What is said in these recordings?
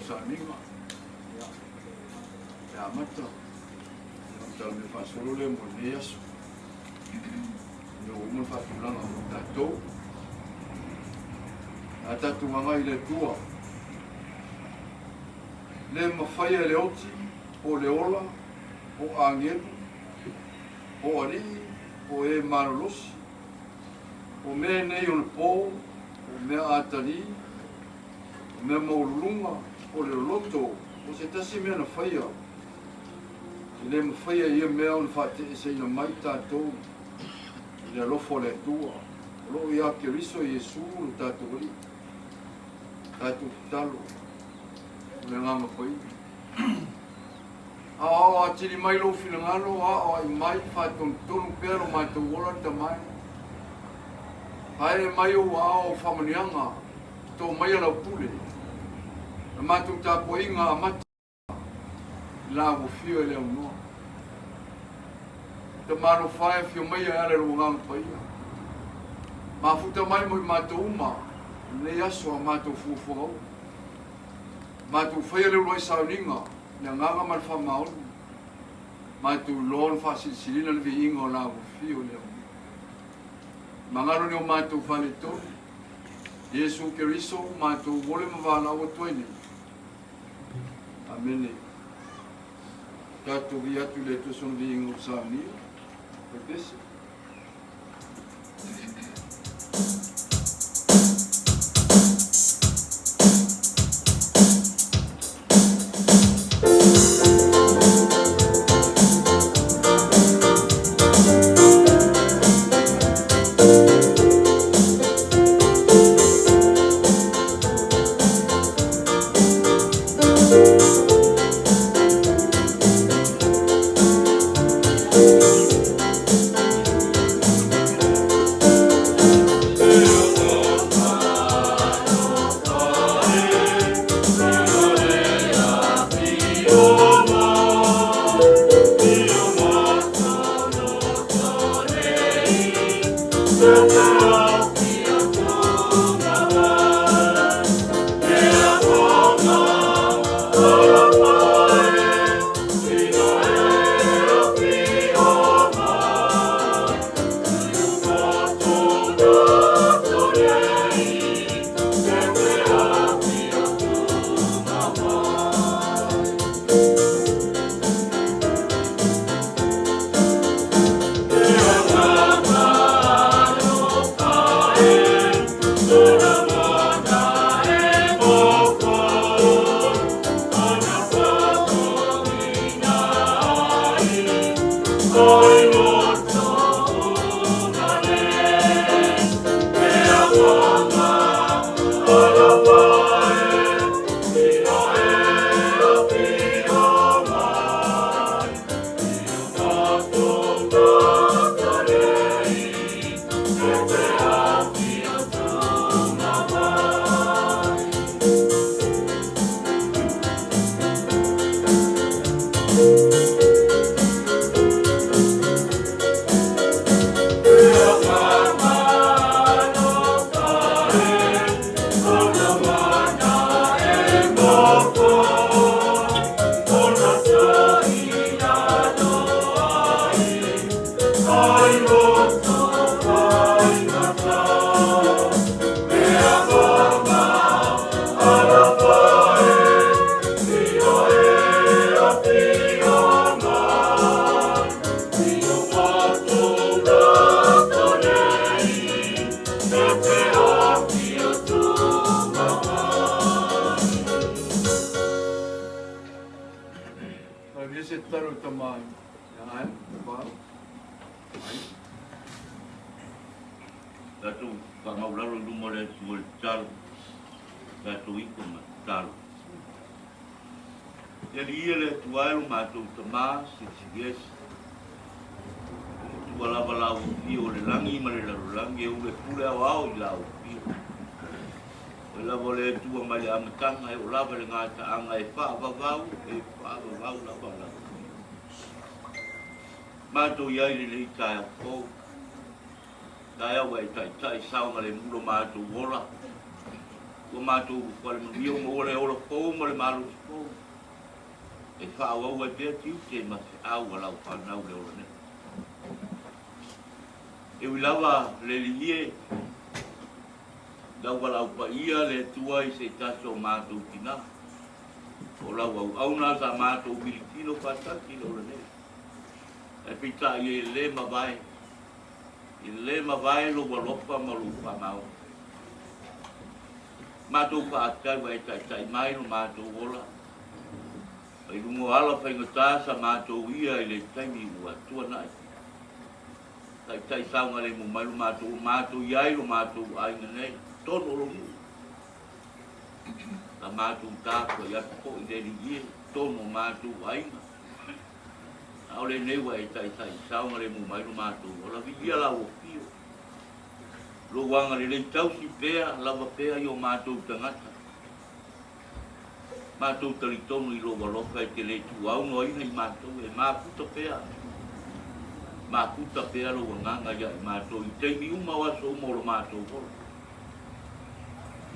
Sauniga. Ya mata. Tal me fasolo le mo neas. No mo fatulanga mo tatou. Atatu manga ile tua. Le mawhaia le oti, o le ola, o angelu, o ari, o e marolosi, o mea nei o le pō, o mea atari, o mea maulunga, o le loto, o se tasi mea na whaia. Le mawhaia ia mea o le whate e seina mai tātou, le alofo le tua, o lo ia ke riso Iesu o tātou ri, tātou talo. Le ngama pai. Ao atiri mai lo filangalo, ao ai mai whaton tonu pero mai tu wola ta mai. Haere mai o ao whamanianga, tō mai ala pule. Na matu ta poinga amati. La wo fio ele unua. Te maro whae fio mai ale ro ngama pai. Ma futa mai mo matu uma, ne aso matu fufu. Matu whaia leo roi Sauniga, na nganga man whamaon. Matu loan whasilsilina le vi inga o la fio leo. Mangaro ni o matu whale tō. Yesu Keriso, matu wole mawala o tuene. Amene. Tato vi atu le to son vi inga o Sauniga. Pepese. Mato iai le tai ko. Dai au tai tai sau ngale mulo mato wola. Ko mātou whare mawia o maore ora pou ma le malu pou. E whaau au e pia tiu te ma se au alau whanau le ora ne. E wilawa le liie. Lau walau pa ia le tua i se taso mātou tina. O lau au nā sa mātou Filipino whataki le ora ne. E pita i e le mawai. I le mawai lo walopa ma lo whamau. Mātou whaakai wa e tai mai no mātou ola. Ai lungo ala whaingata sa mātou ia i le taimi ua tua nai. Tai saunga le mo mai lo mātou iai lo mātou ainga nei. Tono lo mu. La mātou tākua i apo i le ringie. Tono mātou ainga. Au le newa e tai saunga le mo mai lo mātou ola. Vihia la o fio. Lo wanga le tausi pea, lava pea i o mātou tangata. Mātou taritonu i lo waloka e te le tu au no ina i mātou e māputa pea. Māputa pea lo wanganga ia i mātou i teimi uma waso uma o lo mātou holo.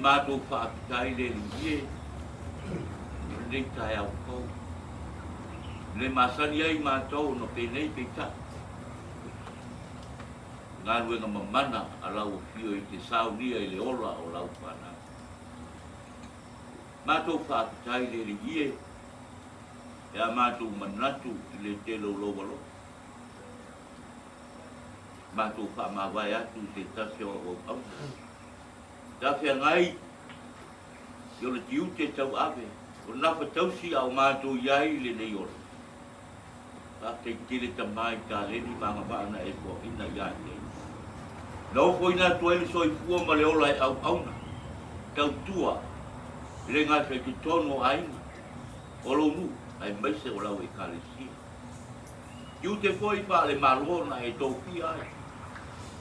Mātou whaakitai le ringie, le tai au kou. Le masani ai mātou no penei peita. Ngā ruenga mamana a lau fio i te Sauniga i le ola o lau whanau. Mātou whaakitai le ringie, e a mātou manatu i le telo lowalo. Mātou whaamawai atu te tase o au. Tawhia ngai, i o le tiu te tau awe, o nafa tausi au mātou iai le nei ola. Ka te tele tamai ka leni mga whaana e po ina iai nei. Nau ko ina tua ili soi fua ma le ola e au auna. Tau tua, le ngā whai tu tono ainga. Olo mu, ai maise o lau e kālesia. Tiu te foi wha le malona e tofi ai.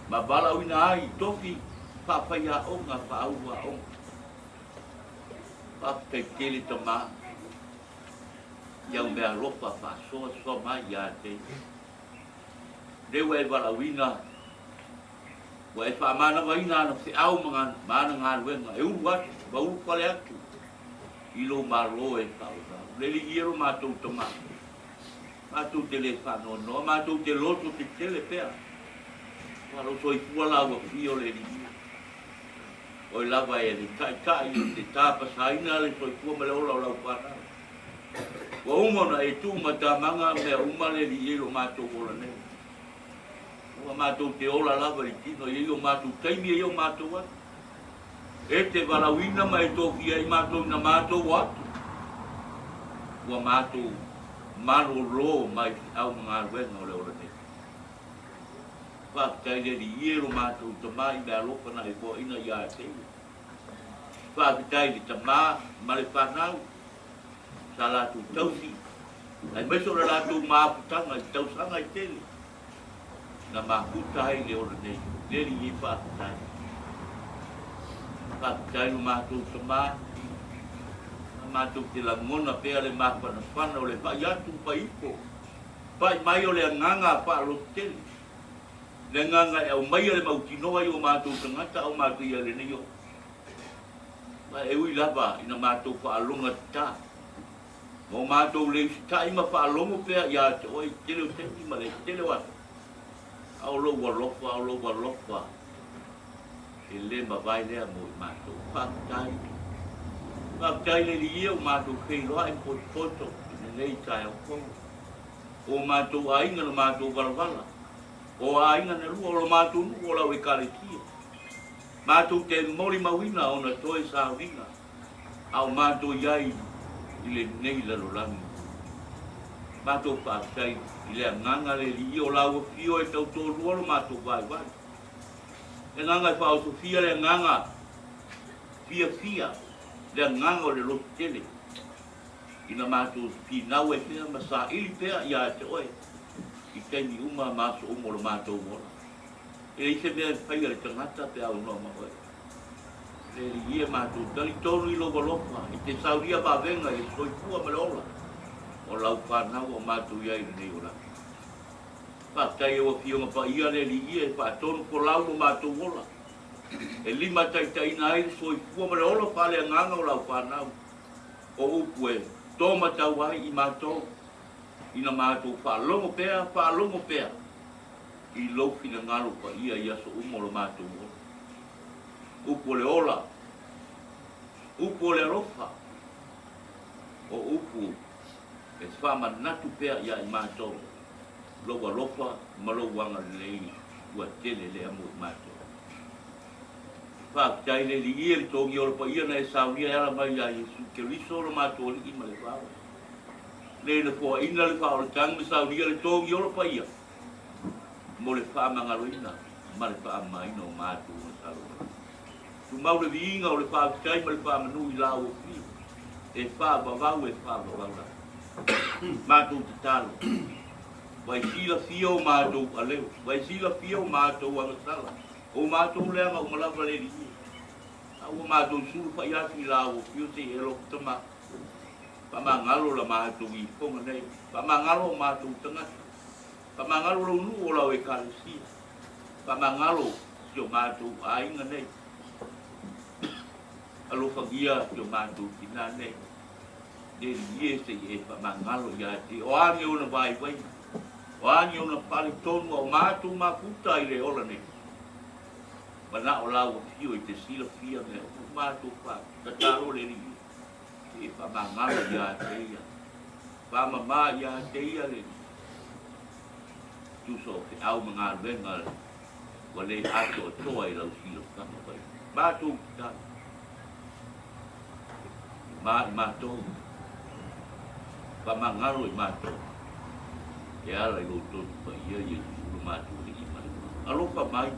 Ma bala uina ai, tofi, whawhai a onga, whaau a onga. Whawhai tele tamā. Iau mea lopa whasoa soa mai ia te. Rewa e wala uina. Wa e whaamana waina ana se au mana ngā ruenga. E uru atu, wa uru whale atu. Ilo malo e whaura. Leli iero mātou tama. Mātou te le whanoa noa, mātou te loto te tele pea. Walo soi fuala wa fio le li. Oi lava e le tai te tāpasaina le soi fua male ola o lau whanau. Wa umona e tu matamanga mea umale li iero mātou ola nei. Ua mātou te ola lava i tino, i o mātou taimi e o mātou atu. E te walawina ma e tofi ai mātou na mātou atu. Ua mātou maro ro mai au mga ruenga o le ora nei. Whakatai le li iero mātou tamā i mea lopana e po ina ia e teio. Whakatai li tamā ma le whanau. Sa lātou tausi. Ai meso la lātou māputanga i tausanga i tele. Na maputai le ora nei, le li i whakatai. Whakatai no mātou tamā. Na mātou te langona pēa le māpana whana o le whai atu whai ipo. Whai mai o le nganga whaalo tele. Le nganga e au mai le mautinoa i o mātou tangata au mātou i ale nei o. Ma e ui lava ina mātou whaalonga tā. Mo mātou le ta ima whaalongo pēa i a te oi tele o tele ma le tele watu. Au lo walofa. E le mawai lea mo i mātou. Whakatai. Whakatai le li ia o mātou kei loa e poto. Ine nei tai au kongo. O mātou ainga na mātou walawala. O ainga na lua o lo mātou nu o lau e kālekia. Mātou te mori mawina o na toe Sauniga. Au mātou iai i le nei lalolangi. Mātou whakatai i le nganga le li o lau fio e tau tō lualo mātou vai. E nganga i whao Sofia le nganga fia. Le nganga o le lotu tele. Ina mātou pinau e whina masa ili pēa i a te oe. I teimi uma mātou umo lo mātou mora. E ise mea whaia le tangata pe au noa mahoe. Le li ia mātou tali tonu i logo lopa. I te sauria pavenga i soifua me le ola. O lau whanau o mātou iai nei ora. Whakatai e o whionga pa ia le li ia e whaatonu ko lau o mātou ola. E lima tai nai so I fua mare ola whale nganga o lau whanau. O upu e tō matau ai I mātou. Ina mātou whalongo pēa. I lofi na ngalo pa ia so umolo mātou o. Upu le ola. Upu le rofa. O upu e whama natu pēa ia I mātou. Loa rofa malo wanga lei ua tele le amu I mātou. Whaktai le li ia li tōngi ola pa ia na e Sauniga ala mai a Yesu ke riso ola mātou li ima le whawa. Le na fua ina le whawa le tangi me Sauniga le tōngi ola pa ia. Mo le whaamangaro ina, ma le whaamaina o mātou na salo. Tu mau le viinga o le whaaktai ma le whaamanu I lau o pio. E whaabawau la. Mātou te talo. Vai sila fia o mātou aleo. Vai sila fia o mātou angasala. O mātou leanga o malawa le li. O mātou suru whai atu I lau o pio te elo tama. Pamangalo la mātou I fonga nei. Pamangalo o mātou tangata. Pamangalo lo nu o lau e kālesia. Pamangalo si o mātou ainga nei. Alo whangia si o mātou tina nei. De lie se e pamangalo ia te. O ani o na vai. O ani o na pari tonu o mātou makuta I le ola nei. Mana o lau o fio I te sila fia me o mātou wha. Tataro le ri. E pamangalo ia te ia. Pamama ia te ia le. Tuso ke au mga venga wale ato toa I lau silo kama pai. Mātou kita. Mātou. Pamangalo I mātou. E ala I loto pa ia Yesu mātou le ima. Alofa mai.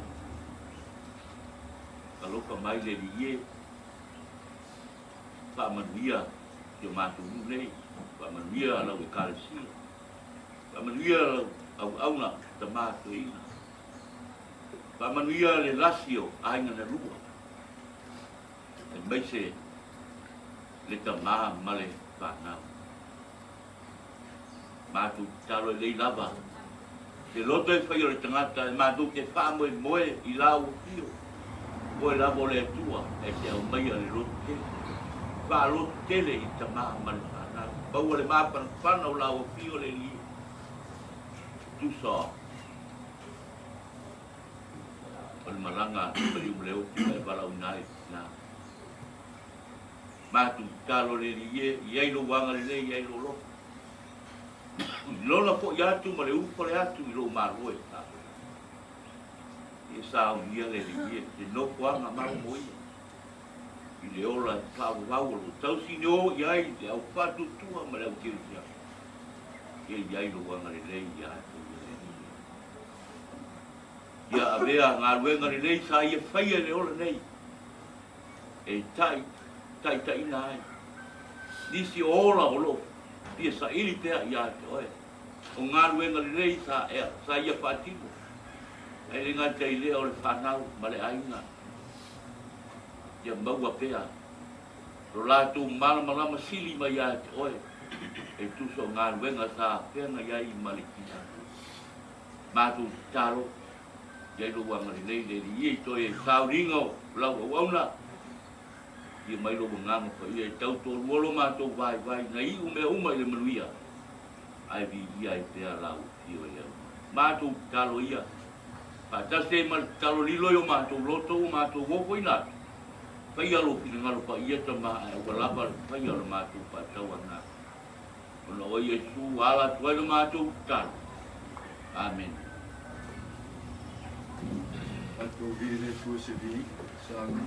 Alofa mai le lie. Pamanuia yo mātou nei. Pamanuia lau e kālesia. Pamanuia au na ta mātou ina. Pamanuia le lasio ainga na rua. E mai se le ta maa male whanau. Mātou talo lei lava. Te loto e whai o le tangata e mātou te whamoe moe I lau o pio. Moe lavo le atua e te au mai a le loto tele. Wha loto tele I ta maa male whanau. Baua le maa whanau lau o pio le li. Tusa. O le maranga pari umleo tika e walau nai na. Mātou talo le li iei lo wanga le le iei lo lo. Lona po iatu ma le upo le atu I lo maroe ta. E Sauniga le li te no wanga mau moia. I le ola Falevao lo tau sineo iai te au whatu tua ma le au kirusia. Iei lo wanga le le iatu. Ia avea ngā ruenga ni nei sa ia whaia le ola nei. E tai nai. Nisi ola o lo. Ia sa ili pēa ia te oe. O ngā ruenga ni nei sa ia whātimo. E le ngā tei lea o le whanau ma le ainga. Ia maua pēa. Ro lātou malama sili ma ia te oe. E tuso ngā ruenga sa pēa nga iai ma le kina. Mātou taro. Iai lo wanga ni nei le iei toi e Sauniga o lau au auna. Ia mai lo ngama pa ia e tau tō ruolo mātou vai na I ume I le manuia. Ai vi ia e pēa lau pio ia. Mātou talo ia. Pātase ma talo lilo o mātou loto o mātou wofo I nātu. Pai alo pina ngalo pa ia ta maa e walapa pai alo mātou pātau ana. Ona o Yesu ala tuai lo mātou talo. Amen. Ato vile tua se vi, sabe?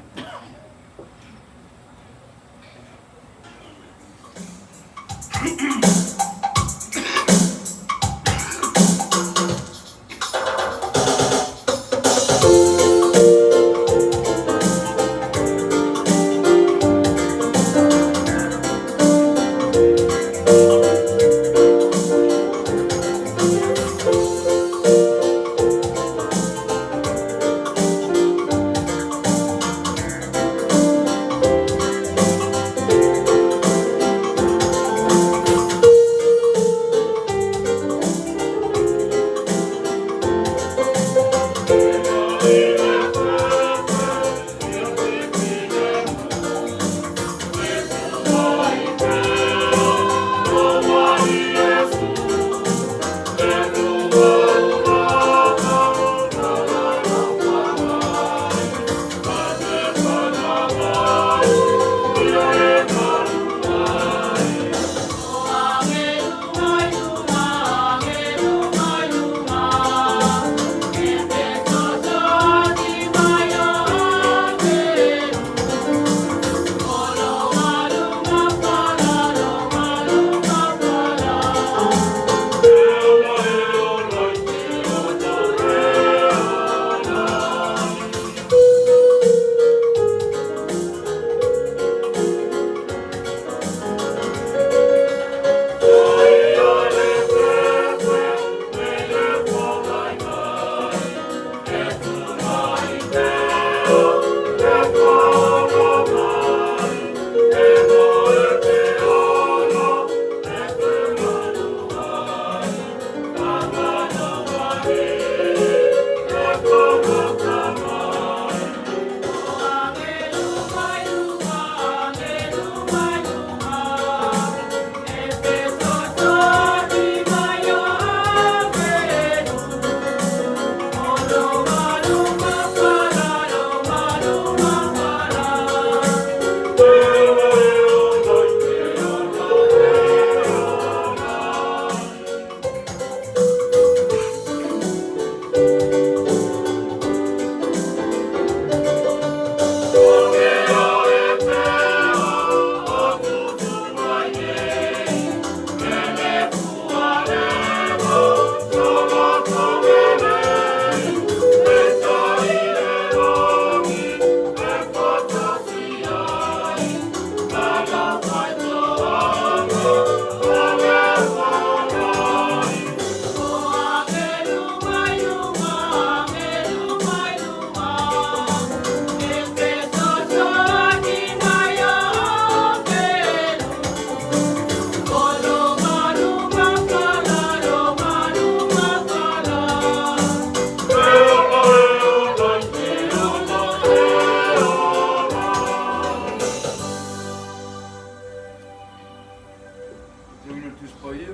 Eu ino tus paia,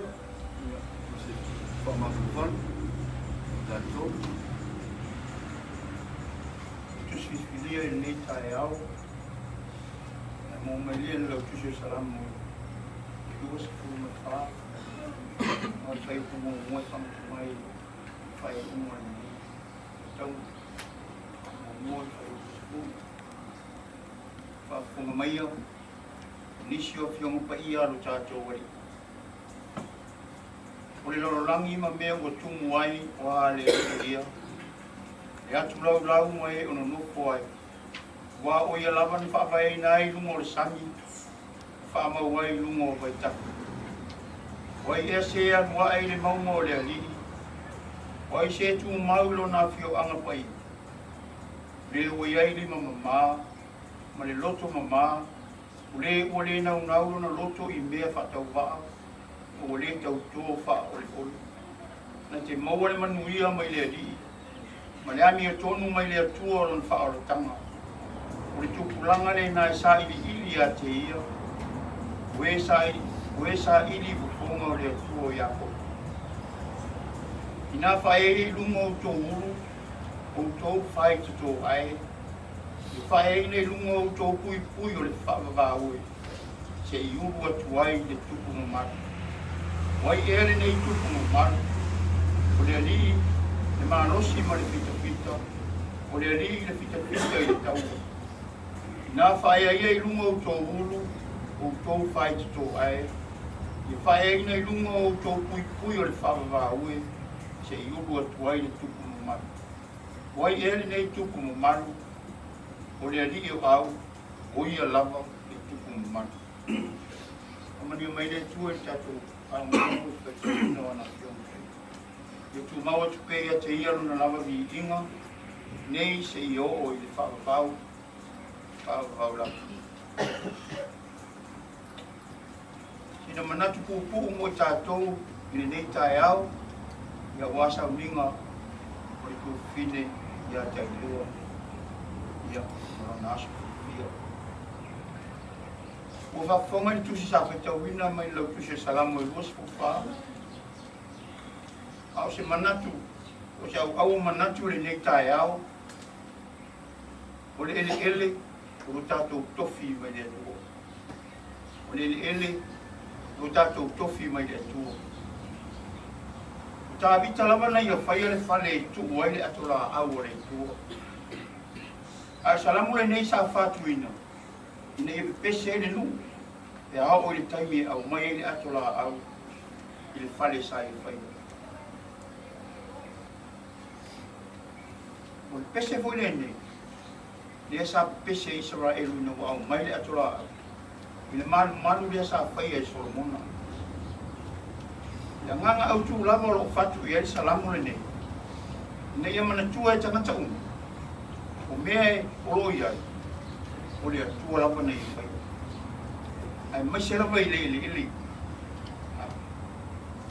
se whamakufan, tātou. Tus fifilia e nei tae au. E mō mai lia lau tusi salamu. Duas fuma wha. Ngā whai kumo mua whamatu mai. Whai umua ni. Tau. Mō mua whai usifu. Wha funga mai au. Nisi o whionga pa ia alo tātou wari. O le lorolangi ma mea o tumu ai o ale ia. E atu lau lau mai ono noko ai. Wa o ia lava ni whaawai nai lungo o le sangi. Whaamau ai lungo o vai taku. Wai ea se anu ai le maunga o le alihi. Wai se tu maulo na whio anga pai. Le o iai lima mama. Ma le loto mama. Ule o le nau nau na loto I mea whatau waa. O le tau tō wha o le olu. Na te maua le manuia mai le alihi. Ma le ami o tonu mai le atua o lon wha o le tanga. O le tupulanga le nai sa ili ili a te ia. Ue sa ili vuponga o le atua o Iako. Ina whae lunga o tō uru. O tō whae te tō ai. I whae ne lunga o tō pui pui o le whaavavaue. Se I uru atu ai le tupu mo maru. Wai ere nei tupu mo maru. O le ali le manosi ma le fita fita. O le ali le fita fita I le tau. Ina whae ai e lunga o tō uru. O tō whae te tō ai. I whae nei lunga o tō pui pui o le whaavavaue. Se I uru atu ai le tupu mo maru. Wai ere nei tupu mo maru. O le ali o au, o ia lava le tupu mo maru. Amani o mai le tua le tatou angamu ka tino ana fionga. Le tu maua tupe ia te ia luna lava vi inga, nei se I o I le Falevao, Falevao lava. Sina manatu pupu mo tatou I le nei tae au, ia wa Sauniga, o le kufine ia Tailua. Ia, na aso fia. O whafonga ni tusi sa whetauina mai lau tusi salamu e luas fuwha. Ao se manatu, o se au manatu le nei tae au. O le ele, o lo tātou tofi mai le atua. O le ele, o lo tātou tofi mai le atua. O tā vita lava nei a whaia le whale e tu ai le atola au o le atua. A salamu le nei sa whatuina. Ina e pese le nu. E ao o le taimi au mai le atola au. I le whale sa I whai. O le pese foi le nei. Le sa pese Israelu na au mai le atola au. I le malu le sa whai e Solomona. Ia nganga au tu lava o lo whatu I le salamu le nei. Ina ia manatua e tangata umu. O mea o loi ai, o le atua lapa nei whai. Ai mai se lava I le ili.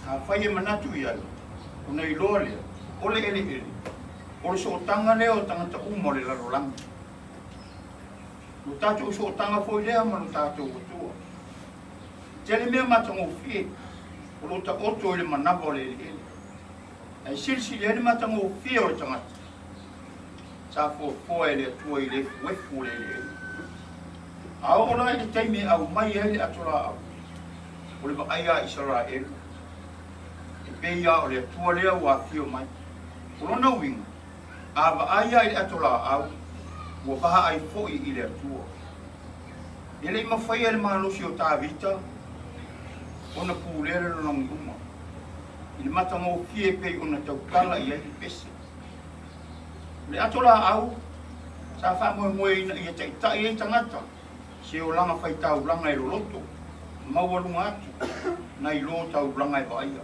A whai e manatu I ai, o nei loa lea, o le ili. O le sootanga lea o tangata uma o le larolangi. No tātou sootanga foi lea ma no tātou atua. Tele mea matango fie, o lo ta oto I le manava o le ili. Ai silsi le matango fie o le tangata. Sa fo ele atua I le wefu le le. A ola I le taimi au mai ele atola au. O le aiga Israel. E peia o le atua lea ua fio mai. O lona winga. A aiga I le atola au. Ua paha ai foi I le atua. E le mawhai ele mahalosi o tā vita. Ona pūlere lona nguma. I le matango fie pei ona taukala I ai pese. Le atola au, sa wha moe I te itai e tangata, se o langa whai tau langa I loloto, maualunga atu, na I lo tau langa I vaia.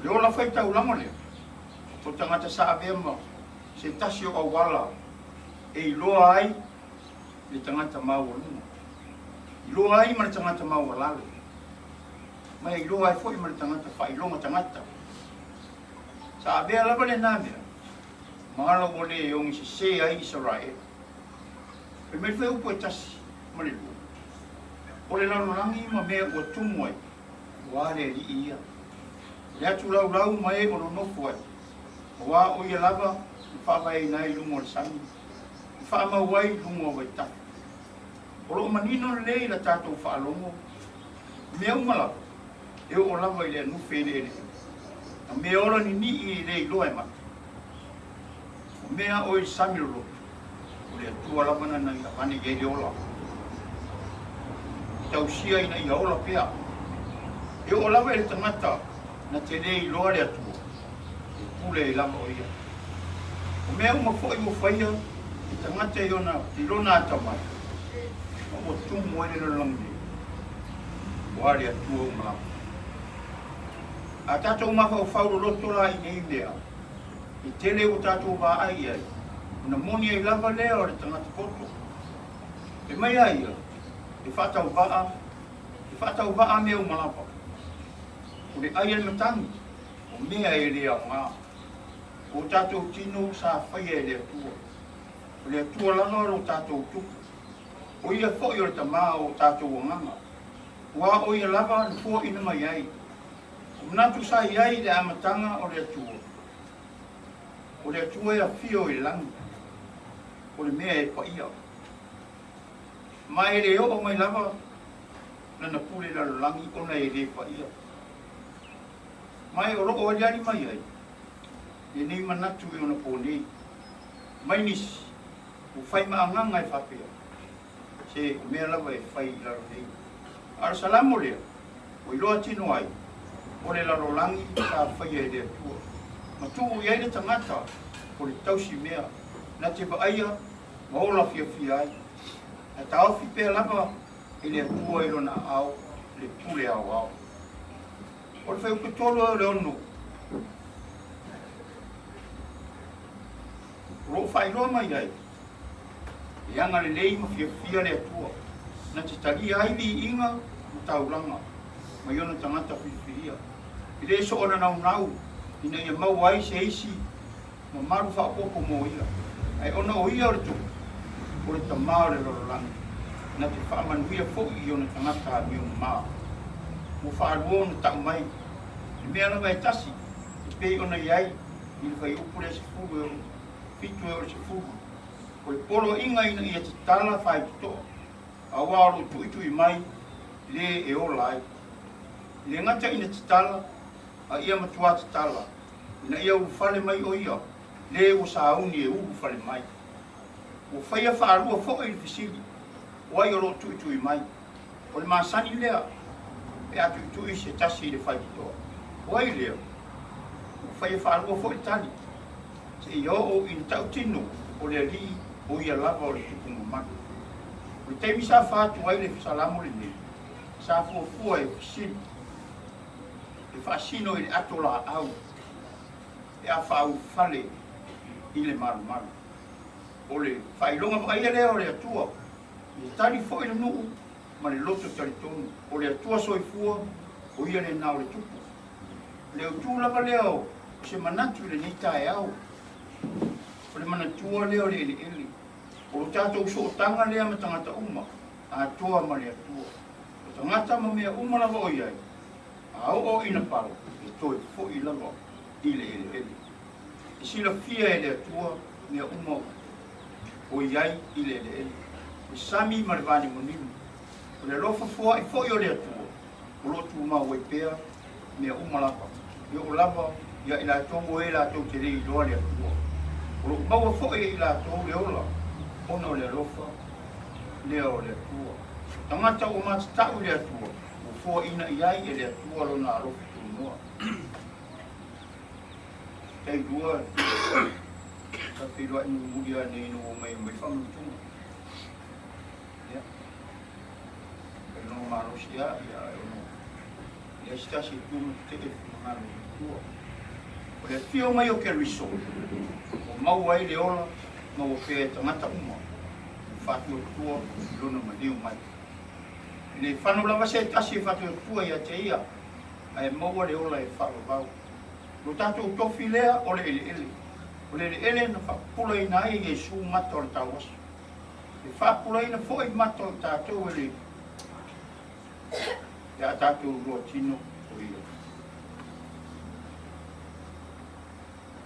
Le ola whai tau langa lea, o tangata sa avema, se tasi o awala, e I loa ai, le tangata maualunga. I loa ai ma le tangata maualale. Mai I loa ai foi ma le tangata whailonga tangata. Sa avea lava le nāmea. Mahalo o le ongi se ai Israel. E me wheu po e tasi, ma le lua. O le lalolangi ma mea ua tumu ai. Wa le li ia. Le atu lau lau ma e ono nofu ai. Wa o ia lava, whaamai nai lungo le sangi. Whaama wai lungo wai tapu. O lo manino le la tātou whaalongo. Mea umala. E o lava i le anufe le ele. A mea ora ni i le iloa e mata. O mea o i samilolo. O le atua lava na i apane i ele ola. Tau sia ina i aola pea. E o lava i le tangata na te le iloa le atua. E pule i lava o ia. O mea uma fo i mo whaia. I tangata i ona i lona atamai. O tumu ene no longi. Wari atua umala. A tātou mafa o whauro loto la i nei mea. I tele o tātou wā ai ai. Una moni ai lava lea o le tangata poto. E mai ai ia. E whātau waa. E whātau waa mea umalapa. O le ai ele matangi. O mea e lea o ngā. O tātou tino sa whaia e le atua. O le atua lana o tātou tuku. O ia fo i o le tamā o tātou o nganga. Wa o ia lava na fo ina mai ai. O natu sa iai le amatanga o le atua. O le atua e a fio i langi. O le mea e pa ia. Mai le o mai lava na na pule la langi o na e le pa ia. Mai o roko o liari mai ai. E nei manatu i ona pōnei. Mai nisi. O whai maanganga e whapea. Se o mea lava e whai i laro nei. Ara salamo lea. O iloa tino ai. O le laro langi sa whai e le atua. Ma tuu iai le tangata. O le tausi mea. Na te vaaia. Ma ola fia fia ai. A taofi pea lava. E le atua i lona au. Le pule au au. O le whai ukatolo le ono. Ro whai roa mai ai. E anga le lei ma fia fia le atua. Na te tali ai li inga ma tauranga. Ma iona tangata whiwhiria. I le so ona nau nau. Ina ia mau ai se eisi. Ma maru whaapoko mo ia. Ai ona o ia o le tuku. O le tamao le lorolangi. Na te whaamanuia fo i ona tangata a miu maa. Mo whaaruo na tau mai. I mea na mai tasi. I pei ona iai. I le whai upure se fugu e o. Fitu e o se fugu. O le polo inga ina ia te tala whai tuto. A waro tui mai, le e o lai. Le ngata ina te tala, a ia matua te tala. Ina ia u fale mai o ia, le o sauni e u fale mai. O whaia whaarua fo e fisili, o ai o lo tui mai. O le maasani lea, e atu tui se tasi le whai tuto. O ai lea, o whaia whaarua fo e tali. Se i o ina tau tino, o le li o ia lava o le tukunga maki. O te misa whātu ai le salamo le ne. Sa fuafua e fisini. E whaasino i le atola au. E a whau fale i le maru maru. O le whailonga whaia lea o le atua. I tari fo i le nuu. Ma le loto tari tonu. O le atua soifua. O ia le nao le tupu. Le utu lava lea o. Se manatu le nita e au. O le manatua lea o le ele ele. O tātou so tanga lea ma tangata uma, a toa ma lea tua. O tangata ma mea uma lava o iai, a o ina paro, e toi fo i lava i le ele ele. I sila fia e lea tua, mea uma o iai i le ele ele. E sami ma le vani monimu. O le lofa fua i fo i o lea tua. O lotu ma o pea, mea uma lava. I o lava, ia i la tongo e la tau te rei loa lea tua. O lo maua fo i la tau le ola. Ona o le rofa, lea o le atua. Tangata o matatau le atua, o fua ina iai e le atua lona arofi tunua. Tei dua, sa whiroa inu mulia ne inu o mai whamu tunga. Ia. Kai no marosia, ia e ono. Ia stasi tunu te e whangaru tua. O le fio mai o ke riso. O mau ai le ola, ma o ke tangata uma, whātua tua, lona maniu mai. Ne whanu lava se tasi e whātua tua ia te ia, ai maua le ola e Falevao. Lo tātou tofi lea o le ele ele. O le ele ele na whapula ina ai e su mata o le tau asu. E whapula ina fo i mata o tātou ele tātou rua tino o ia.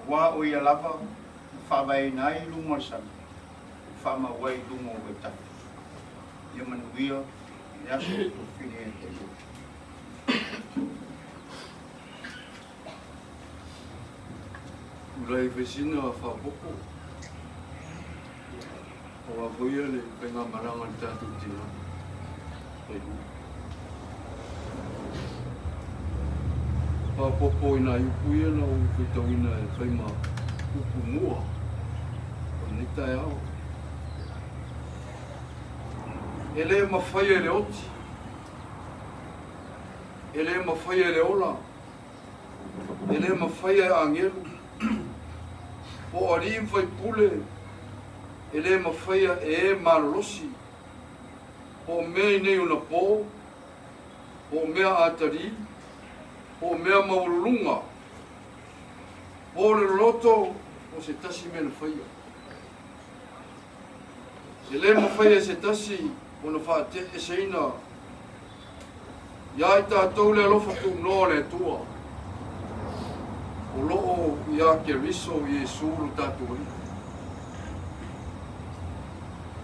Wā o ia lava, whawai nai lunga sana, whama wai lunga o e tapu. Ia manuia, ia so o whine e te lu. Ulai whesina a whapoko. O a voia le penga maranga ni tātou tina. Whapoko ina iupuia na o whitau ina e whaima upu mua. O nita e au. Ele mawhaia le oti. Ele mawhaia le ola. Ele mawhaia e angelu. Po arim fai pule, ele mawhaia e marolosi, po mea nei una po mea atari, po mea maurulunga, po le loto, o se tasi mea na whaia. Ele mawhaia se tasi, o na whaate e seina, ia i tātou le alofa tu noa le tua, o loo ia ke riso i e suru tātou i.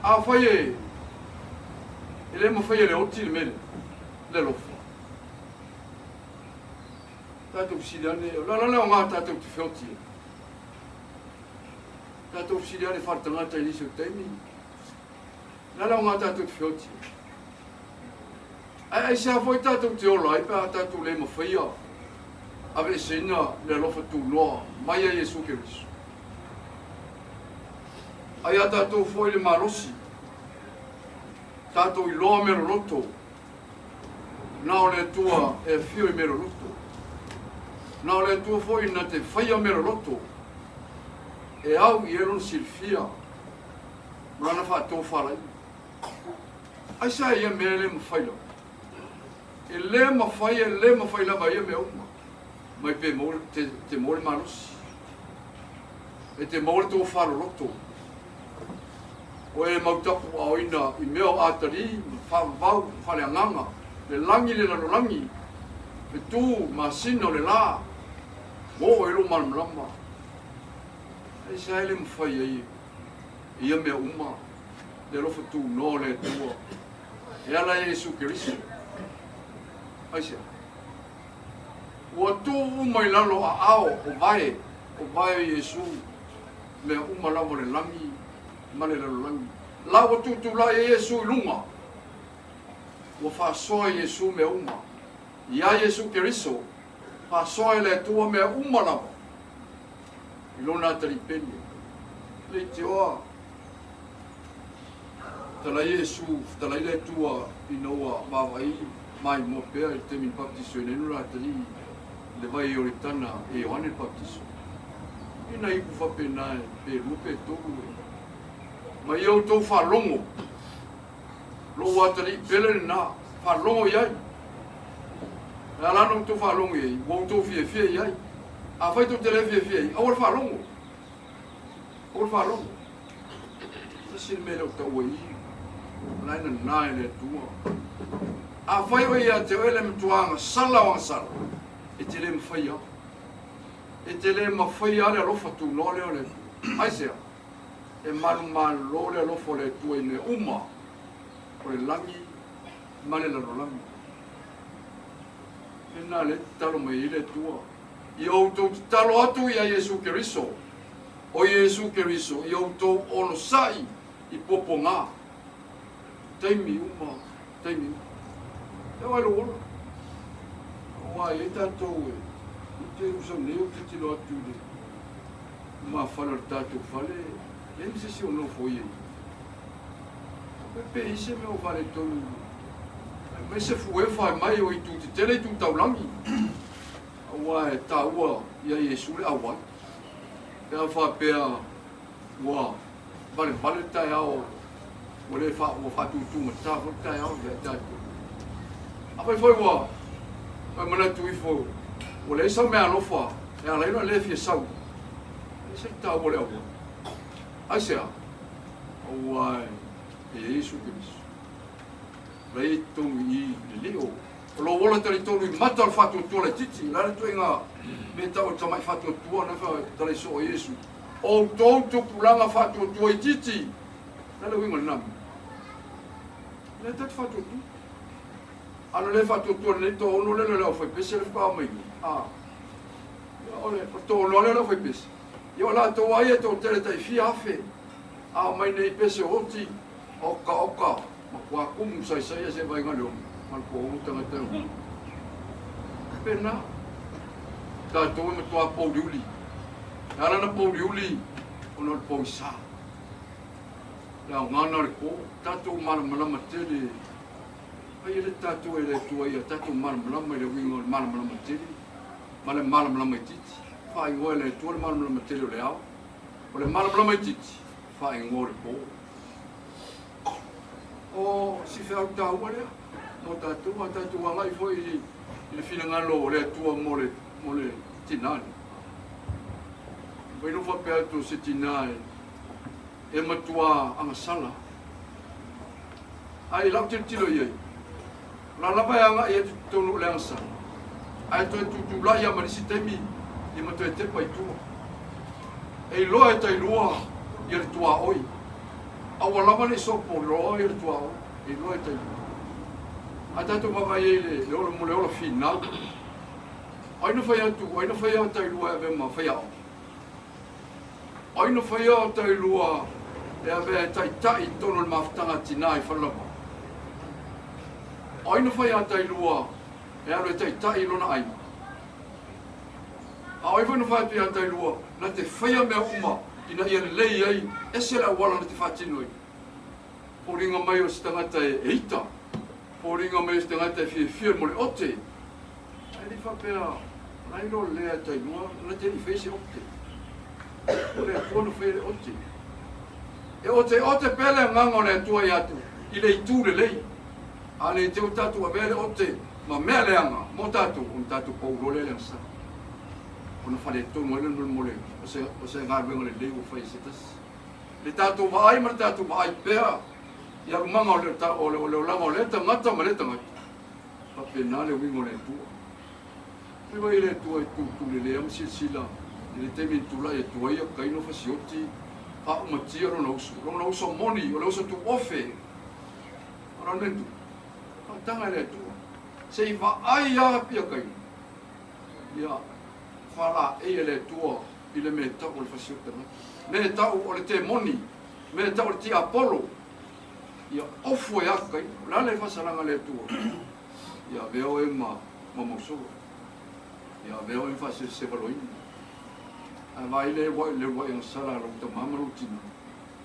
A whaie, ele ma whaie le oti le mele, le lofa. Tātou siriane, la leo ngā tātou te whioti. Tātou siriane whartangata i nisi o teimi. La leo ngā tātou te whioti. Ai se a whoi tātou te ola, ai pā tātou le ma whaia. Ave seina le lofa tu loa, mai a Yesu Keriso. Ai a tātou foi le marosi, tātou i loa mero loto, nao le tua e fio i mero loto, nao le tua foi na te whaia mero loto, e au i elon silfia, rana whātou whalai. Ai sa ia mea le mawhaila, e le mawhaila vai ia mea uma. Mai pe mole te mole manos. E te mole tō wharoroto. O e mautapu a oina i meo atari, Falevao, Falevao, le langi le lanolangi, le tū masino le la, mo e lo malmalama. E sa ele mwhai ai, ia mea uma, le lofa tū no le tua. E ala Yesu Keriso. Ai sea. Ua tō umai lalo a ao o vai Yesu, mea uma lawa le langi, male lalo langi. Lawa tutu la e Yesu i lunga. Ua whasoa Yesu mea uma. Ia Yesu Keriso, whasoa le tua mea uma lawa. I lona tari pene. Le te oa. Tala Yesu, tala le tua i noa mawai, mai mo pea i te min baptiso i nenura tari. Le vai o tana e Ioane il Baptiso. Ina iku whapena e pe rupe tōru e. Ma iau tō whalongo. Lo watari pele nā, whalongo iai. E alano tō whalongo iai, wau tō fie iai. A whai tō tele fie iai, awar whalongo. Awar whalongo. Tasin me leo tau e i. Laina nā e le tua. A whai o ia te oele mtuanga, sala wang sala. E te le mawhaia. E te le mawhaia le alofa tu no leo le. Aisea. E maru lo le alofa le tua i me uma. O le langi, mane lano langi. E nā le talo mai i le tua. I outou te talo atu i a Yesu Keriso. O Yesu Keriso, i outou ono sai i popo ngā. Teimi uma, teimi uma. E wai lo ora. Wai e tātou e, i te usa neo te tino atu le, ma whanar tātou whale, e mi se si o no foi e. Pe ise me o whale tonu, me se fue whai mai o i tu te tele i tu taulangi. Wai tā ua ia Yesu le awai. E a whapea, ua, vale tai ao, o le whatutu ma tā, tai ao ia tātou. A whai whai ua, Pai mana tui fo, o le sa mea lofa, e a leina le fie sau. E se ta o le awa. Ai sea, o ai, e Yesu Keriso. Lei tongi i le leo, o lo la tali tolu i mata al fatu tua le titi. Lare tu inga me tau tamai fatu tua na fa tali so o Yesu. O tau tu pulanga fatu tua i titi. Lale wingo le nami. Le tati fatu tua. Ano le fatu tua le to ono le leo fai pese le whaka mai. Ole, to ono le leo fai pese. Yo la to ai e to tere tai fia afe. Mai nei pese oti. Oka. Ma kua kumu sai se vai ngalo. Mal ko utanga tau. Pena. Ta to me to apo diuli. Ala na po diuli. Ono po sa. La ngana ko tatu mala matele. Ai le tatu ele tua ia tatu mala le wingo mala matele. Mala titi. Fai ngole tua mala matele le au. Ole mala titi. Fai ngore po. O si fa ta wale. Mo tatu ngai foi le fina ngalo le tua mole tinani. Vai no fa perto se tinai. E matua anga sala. Ai lau tilo ye. La vai anga e tonu le anga sala. Ai tu la ya marisi temi. I matua te pai tu. E loa e tai loa i le tua oi. Awala mane so po loa i le tua oi. E loa e tai loa. Atatu mawai ele le ola fina. Ai no fai tai lua e ma fai au. Ai no fai tai lua e ave tai tono le maftanga tina i Falevao. Ai no fai tai lua e ave tai lona aiga. Ai no fai tai lua na te fai me uma ina ia lei ai e se la wala na te fatinoi. O ringa mai o stangata e ita. O ringa mai stangata e fia mo le ote. Ai li fa pea ai lo le tai lua na te fese ote. O le tono fele ote. E ote pele nganga le tua ia tu. I le itu le lei. Ale te tatu a vele ote ma mea leanga mo tatu tatu pou le sa. Ona fale tono le mole. O se ngarwenga le lei o fai setas. Le tatu vai ma tatu vai pea. Ia manga le ta o le langa le tangata ma le tangata. Pa penale wingo le tua. Me vai le tua tu le am sila. Le temi tu la e tua ia kai no fasioti. A uma tia no uso moni, o uso tu ofe. Ora nentu. A tanga le tua. Se va ai a pia kai. Ia fala e le tua i le meta o le fasiota. Me ta o le te moni. Me ta o le ti Apollo. Ia ofo ia kai. La le fasalanga le tua. Ia veo e ma moso. Ia veo e fase se valoina. Vai le in sala lo to mama rutina.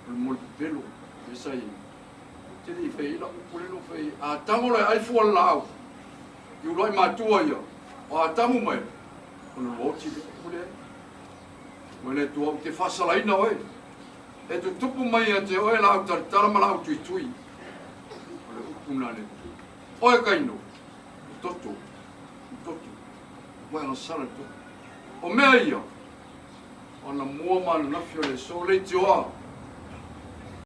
Il molto pelo. E sai. Te di fei la pure lo fei. A tamo le ai fu lao. Io lo ma tua io. A tamo mai. Con lo ci pure. Quelle tua te fa sala ina oi. E tu tupu mai a te oi la tartara ma la tui. Una le. Oi kaino. Toto. Vai in sala to. O me io. Ona mua mana na fiole so le tioa